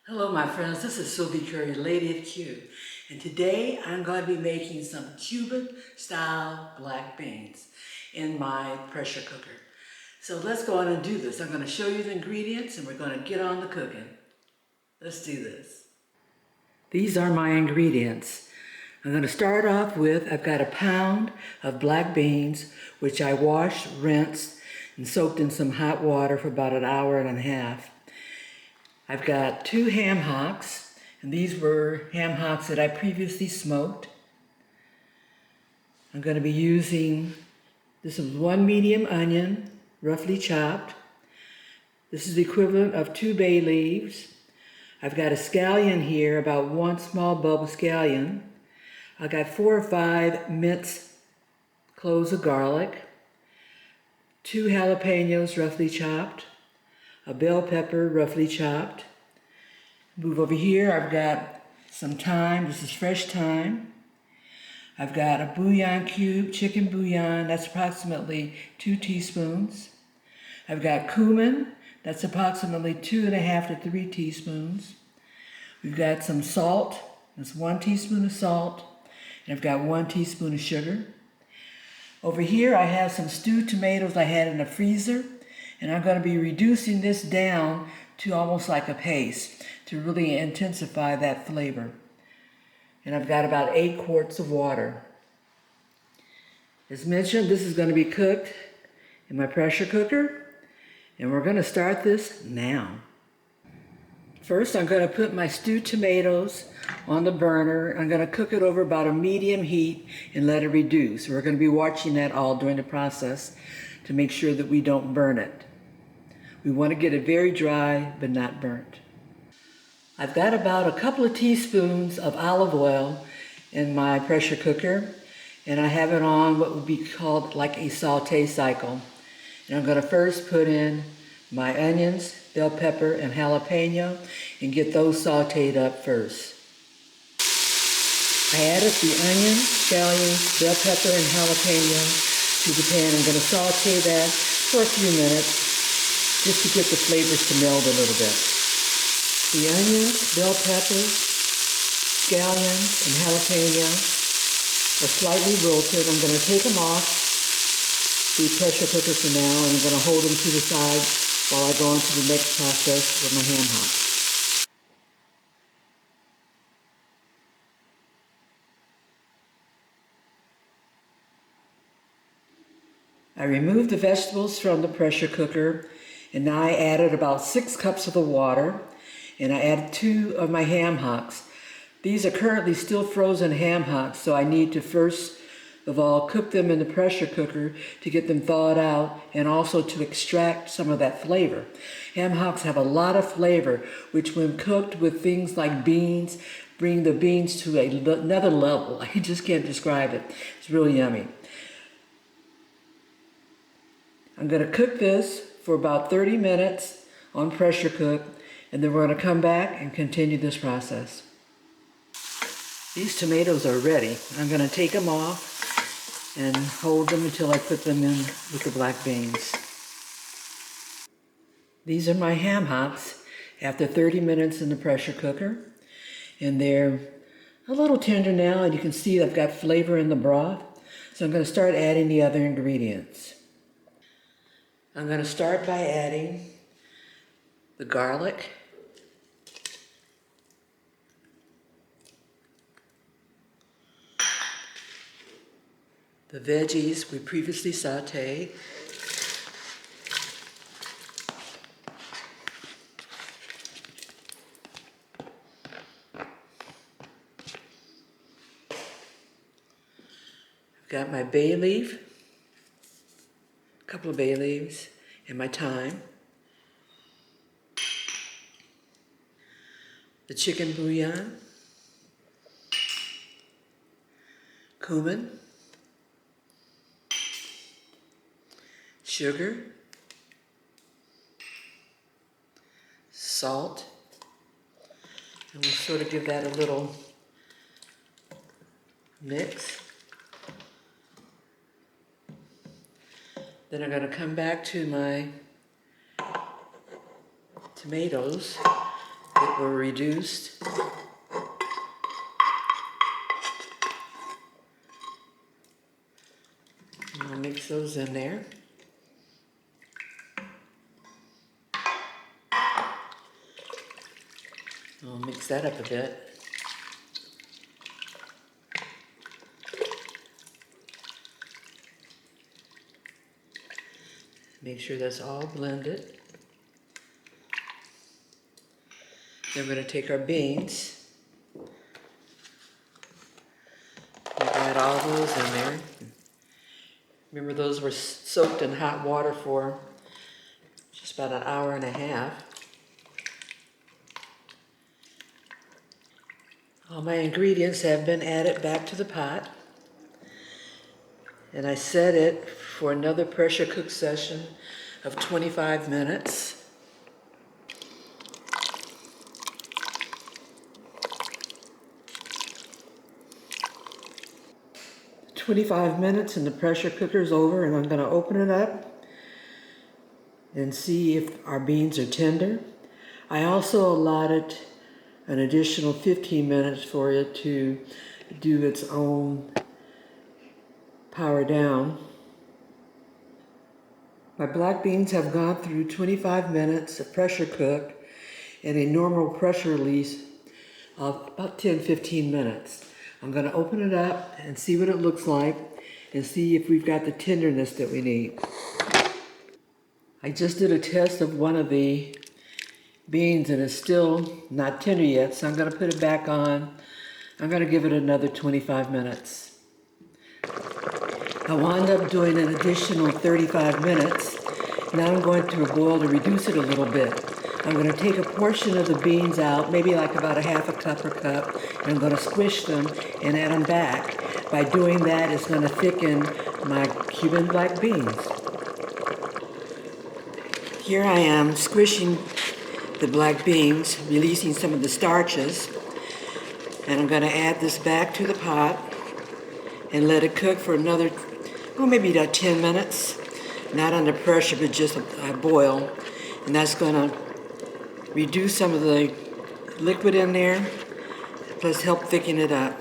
Hello my friends, this is Sylvie Curry, Lady of Q, and today I'm going to be making some Cuban style black beans in my pressure cooker. So let's go on and do this. I'm going to show you the ingredients and we're going to get on to cooking. Let's do this. These are my ingredients. I'm going to start off with, I've got a pound of black beans which I washed, rinsed, and soaked in some hot water for about an hour and a half. I've got 2 ham hocks, and these were ham hocks that I previously smoked. I'm going to be using, this is 1 medium onion, roughly chopped. This is the equivalent of 2 bay leaves. I've got a scallion here, about 1 small bulb of scallion. I've got 4 or 5 minced cloves of garlic, 2 jalapenos roughly chopped, a bell pepper roughly chopped. Move over here, I've got some thyme, this is fresh thyme. I've got a bouillon cube, chicken bouillon, that's approximately 2 teaspoons. I've got cumin, that's approximately 2.5 to 3 teaspoons. We've got some salt, that's 1 teaspoon of salt, and I've got 1 teaspoon of sugar. Over here I have some stewed tomatoes I had in the freezer, and I'm going to be reducing this down to almost like a paste to really intensify that flavor. And I've got about 8 quarts of water. As mentioned, this is going to be cooked in my pressure cooker, and we're going to start this now. First, I'm going to put my stewed tomatoes on the burner. I'm going to cook it over about a medium heat and let it reduce. We're going to be watching that all during the process to make sure that we don't burn it. We want to get it very dry but not burnt. I've got about a couple of teaspoons of olive oil in my pressure cooker, and I have it on what would be called like a saute cycle. And I'm going to first put in my onions, bell pepper, and jalapeno and get those sauteed up first. I added the onion, scallions, bell pepper, and jalapeno to the pan. I'm going to saute that for a few minutes just to get the flavors to meld a little bit. The onions, bell peppers, scallions, and jalapeno are slightly wilted. I'm going to take them off the pressure cooker for now, and I'm going to hold them to the side while I go on to the next process with my ham hocks. I removed the vegetables from the pressure cooker, and now I added about 6 cups of the water, and I added 2 of my ham hocks. These are currently still frozen ham hocks, so I need to first of all cook them in the pressure cooker to get them thawed out and also to extract some of that flavor. Ham hocks have a lot of flavor, which when cooked with things like beans, bring the beans to another level. I just can't describe it. It's really yummy. I'm going to cook this for about 30 minutes on pressure cook, and then we're going to come back and continue this process. These tomatoes are ready. I'm going to take them off and hold them until I put them in with the black beans. These are my ham hocks after 30 minutes in the pressure cooker, and they're a little tender now, and you can see I've got flavor in the broth. So I'm going to start adding the other ingredients. I'm going to start by adding the garlic, the veggies we previously sauteed, I've got my bay leaf, a couple of bay leaves, and my thyme, the chicken bouillon, cumin, sugar, salt, and we'll sort of give that a little mix. Then I'm going to come back to my tomatoes were reduced. I'll mix those in there. I'll mix that up a bit. Make sure that's all blended. Then we're going to take our beans. We'll add all those in there. Remember, those were soaked in hot water for just about an hour and a half. All my ingredients have been added back to the pot. And I set it for another pressure cook session of 25 minutes. 25 minutes and the pressure cooker's over, and I'm going to open it up and see if our beans are tender. I also allotted an additional 15 minutes for it to do its own power down. My black beans have gone through 25 minutes of pressure cook and a normal pressure release of about 10-15 minutes. I'm going to open it up and see what it looks like and see if we've got the tenderness that we need. I just did a test of one of the beans and it's still not tender yet, so I'm going to put it back on. I'm going to give it another 25 minutes. I wound up doing an additional 35 minutes. Now I'm going to boil to reduce it a little bit. I'm going to take a portion of the beans out, maybe like about a half a cup or cup, and I'm going to squish them and add them back. By doing that, it's going to thicken my Cuban black beans. Here I am squishing the black beans, releasing some of the starches, and I'm going to add this back to the pot and let it cook for another, maybe about 10 minutes. Not under pressure, but just a boil. And that's going to reduce some of the liquid in there, plus help thicken it up.